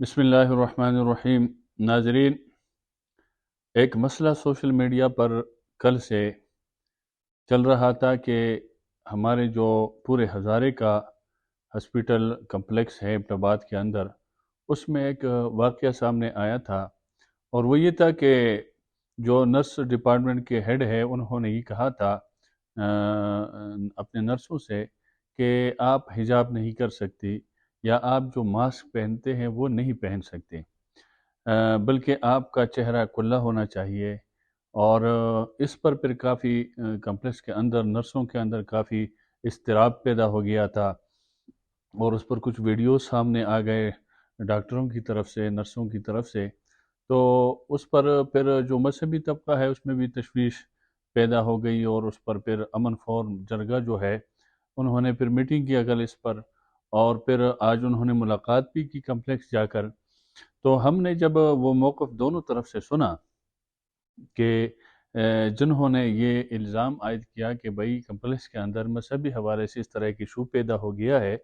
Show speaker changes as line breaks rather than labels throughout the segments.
बिस्मिल्लाहिर्रहमानिर्रहीम। नाजरीन, एक मसला सोशल मीडिया पर कल से चल रहा था कि हमारे जो पूरे हज़ारे का हॉस्पिटल कम्प्लेक्स है एबटाबाद के अंदर, उसमें एक वाक़या सामने आया था। और वो ये था कि जो नर्स डिपार्टमेंट के हेड है उन्होंने ये कहा था अपने नर्सों से कि आप हिजाब नहीं कर सकती या आप जो मास्क पहनते हैं वो नहीं पहन सकते, बल्कि आपका चेहरा खुला होना चाहिए। और इस पर फिर काफ़ी कम्प्लेक्स के अंदर नर्सों के अंदर काफ़ी इज़्तिराब पैदा हो गया था और उस पर कुछ वीडियोस सामने आ गए डॉक्टरों की तरफ से, नर्सों की तरफ से। तो उस पर फिर जो मजहबी तबका है उसमें भी तशवीश पैदा हो गई और उस पर फिर अमन फौरम जरगा जो है उन्होंने फिर मीटिंग किया कल इस पर, और फिर आज उन्होंने मुलाकात भी की कम्प्लेक्स जाकर। तो हमने जब वो मौक़िफ़ दोनों तरफ से सुना कि जिन्होंने ये इल्ज़ाम आयद किया कि भाई कम्प्लेक्स के अंदर मजहबी हवाले से इस तरह की इशू पैदा हो गया है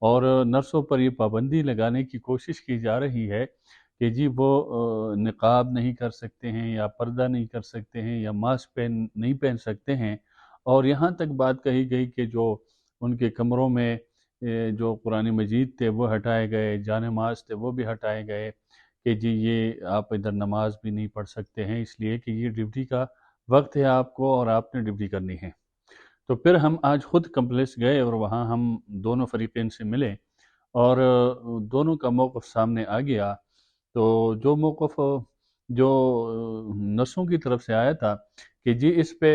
और नर्सों पर ये पाबंदी लगाने की कोशिश की जा रही है कि जी वो निकाब नहीं कर सकते हैं या पर्दा नहीं कर सकते हैं या मास्क नहीं पहन सकते हैं। और यहाँ तक बात कही गई कि जो उनके कमरों में जो कुरान मजीद थे वो हटाए गए, जान नमाज थे वो भी हटाए गए कि जी ये आप इधर नमाज भी नहीं पढ़ सकते हैं, इसलिए कि ये ड्यूटी का वक्त है आपको और आपने ड्यूटी करनी है। तो फिर हम आज ख़ुद कम्प्लेक्स गए और वहाँ हम दोनों फरीक़ैन से मिले और दोनों का मौक़िफ़ सामने आ गया। तो जो मौक़िफ़ जो नर्सों की तरफ से आया था कि जी इस पे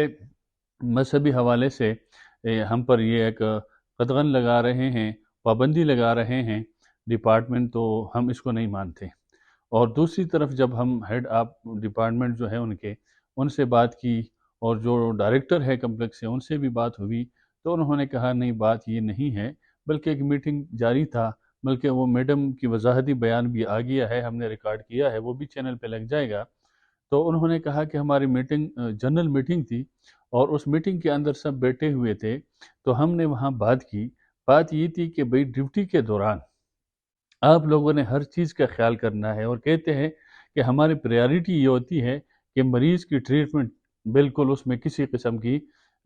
मजहबी हवाले से हम पर ये एक कदगन लगा रहे हैं, पाबंदी लगा रहे हैं डिपार्टमेंट, तो हम इसको नहीं मानते। और दूसरी तरफ जब हम हेड ऑफ़ डिपार्टमेंट जो है उनसे बात की और जो डायरेक्टर है कम्प्लेक्स से उनसे भी बात हुई, तो उन्होंने कहा नहीं बात ये नहीं है, बल्कि एक मीटिंग जारी था, बल्कि वो मैडम की वज़ाहती बयान भी आ गया है, हमने रिकॉर्ड किया है, वो भी चैनल पे लग जाएगा। तो उन्होंने कहा कि हमारी मीटिंग जनरल मीटिंग थी और उस मीटिंग के अंदर सब बैठे हुए थे, तो हमने वहाँ बात की। बात ये थी कि भई ड्यूटी के दौरान आप लोगों ने हर चीज़ का ख़्याल करना है और कहते हैं कि हमारी प्रायोरिटी ये होती है कि मरीज़ की ट्रीटमेंट बिल्कुल उसमें किसी किस्म की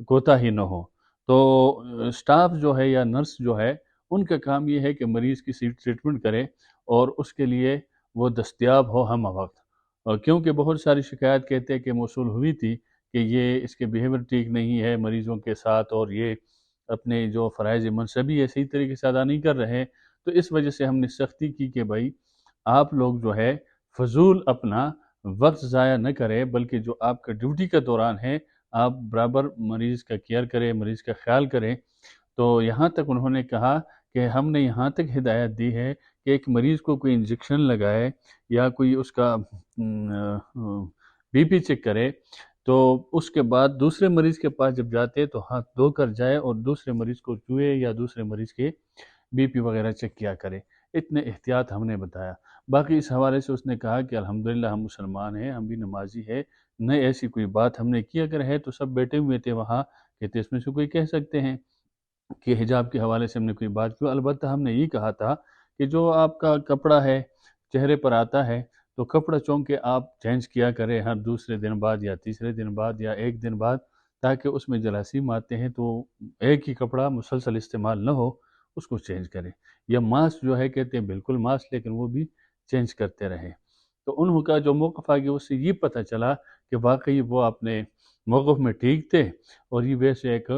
कोताही न हो। तो स्टाफ जो है या नर्स जो है उनका काम ये है कि मरीज़ की सी ट्रीटमेंट करे और उसके लिए वो दस्तयाब हो हम वक्त। क्योंकि बहुत सारी शिकायत कहते हैं कि मौसूल हुई थी कि ये इसके बिहेवियर ठीक नहीं है मरीज़ों के साथ और ये अपने जो फ़राइज़ मनसबी है सही तरीके से अदा नहीं कर रहे हैं। तो इस वजह से हमने सख्ती की कि भाई आप लोग जो है फ़जूल अपना वक्त ज़ाया न करें, बल्कि जो आपका ड्यूटी का दौरान है आप बराबर मरीज़ का केयर करें, मरीज़ का ख्याल करें। तो यहाँ तक उन्होंने कहा कि हमने यहाँ तक हिदायत दी है कि एक मरीज़ को कोई इंजेक्शन लगाए या कोई उसका बीपी चेक करे, तो उसके बाद दूसरे मरीज़ के पास जब जाते हैं तो हाथ धोकर जाए और दूसरे मरीज़ को छुए या दूसरे मरीज़ के बीपी वगैरह चेक किया करे। इतने एहतियात हमने बताया। बाकी इस हवाले से उसने कहा कि अल्हम्दुलिल्लाह हम मुसलमान हैं, हम भी नमाज़ी हैं, न ऐसी कोई बात हमने की। अगर है तो सब बैठे हुए थे वहाँ, कहते इसमें से कोई कह सकते हैं कि हिजाब के हवाले से हमने कोई बात की। अलबत्ता हमने ये कहा था कि जो आपका कपड़ा है, चेहरे पर आता है, तो कपड़ा चौंक के आप चेंज किया करें हर दूसरे दिन बाद या तीसरे दिन बाद या 1 दिन बाद, ताकि उसमें जरासीम आते हैं तो एक ही कपड़ा मुसलसल इस्तेमाल न हो, उसको चेंज करें। या मास्क जो है कहते हैं बिल्कुल मास्क, लेकिन वो भी चेंज करते रहें। तो उनका जो मौक़िफ़ आ गया उससे ये पता चला कि वाक़ई वो अपने मौक़िफ़ में ठीक थे और ये वैसे एक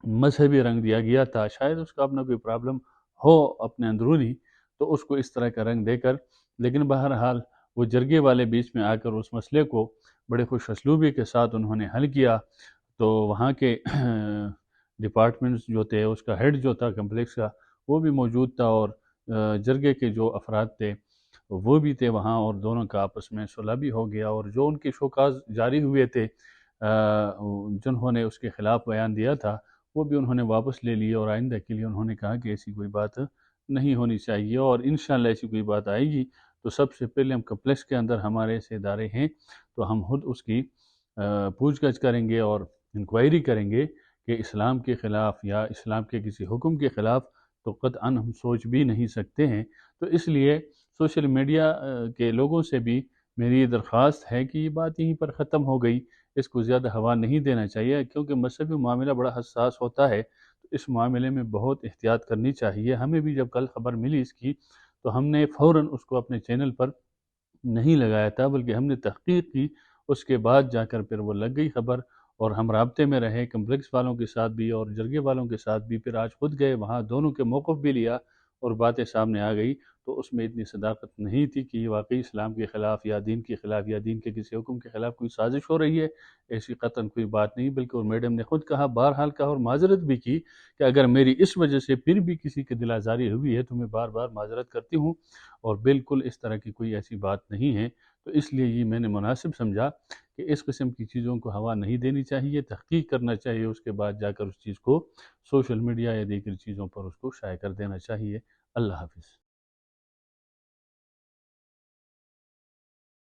मज़हबी रंग दिया गया था। शायद उसका अपना कोई प्रॉब्लम हो अपने अंदरूनी, तो उसको इस तरह का रंग देकर, लेकिन बहरहाल वो जरगे वाले बीच में आकर उस मसले को बड़े खुश असलूबी के साथ उन्होंने हल किया। तो वहाँ के डिपार्टमेंट्स जो थे, उसका हेड जो था कम्प्लेक्स का, वो भी मौजूद था और जरगे के जो अफराद थे वो भी थे वहाँ, और दोनों का आपस में सुलह भी हो गया। और जो उनके शोकाज़ जारी हुए थे जिन्होंने उसके ख़िलाफ़ बयान दिया था, वो भी उन्होंने वापस ले लिए और आइंदा के लिए उन्होंने कहा कि ऐसी कोई बात नहीं होनी चाहिए और इंशाअल्लाह ऐसी कोई बात आएगी तो सबसे पहले हम कम्प्लेक्स के अंदर हमारे ऐसे इदारे हैं तो हम खुद उसकी पूछगछ करेंगे और इंक्वायरी करेंगे कि इस्लाम के ख़िलाफ़ या इस्लाम के किसी हुक्म के ख़िलाफ़ तो क़त्अन हम सोच भी नहीं सकते हैं। तो इसलिए سوشل میڈیا کے لوگوں سے بھی میری یہ درخواست ہے کہ یہ بات یہیں پر ختم ہو گئی، اس کو زیادہ ہوا نہیں دینا چاہیے، کیونکہ مذہبی معاملہ بڑا حساس ہوتا ہے، تو اس معاملے میں بہت احتیاط کرنی چاہیے۔ ہمیں بھی جب کل خبر ملی اس کی تو ہم نے فوراً اس کو اپنے چینل پر نہیں لگایا تھا، بلکہ ہم نے تحقیق کی، اس کے بعد جا کر پھر وہ لگ گئی خبر، اور ہم رابطے میں رہے کمپلیکس والوں کے ساتھ بھی اور جرگے والوں کے ساتھ بھی، پھر آج خود گئے وہاں، دونوں کے موقف بھی لیا اور باتیں سامنے آ گئی، تو اس میں اتنی صداقت نہیں تھی کہ یہ واقعی اسلام کے خلاف یا دین کے خلاف یا دین کے کسی حکم کے خلاف کوئی سازش ہو رہی ہے، ایسی قطعاً کوئی بات نہیں، بلکہ اور میڈم نے خود کہا، بہرحال کہا اور معذرت بھی کی کہ اگر میری اس وجہ سے پھر بھی کسی کی دل آزاری ہوئی ہے تو میں بار بار معذرت کرتی ہوں، اور بالکل اس طرح کی کوئی ایسی بات نہیں ہے، تو اس لیے یہ میں نے مناسب سمجھا کہ اس قسم کی چیزوں کو ہوا نہیں دینی چاہیے، تحقیق کرنا چاہیے، اس کے بعد جا کر اس چیز کو سوشل میڈیا یا دیگر چیزوں پر اس کو شائع کر دینا چاہیے۔ اللہ حافظ۔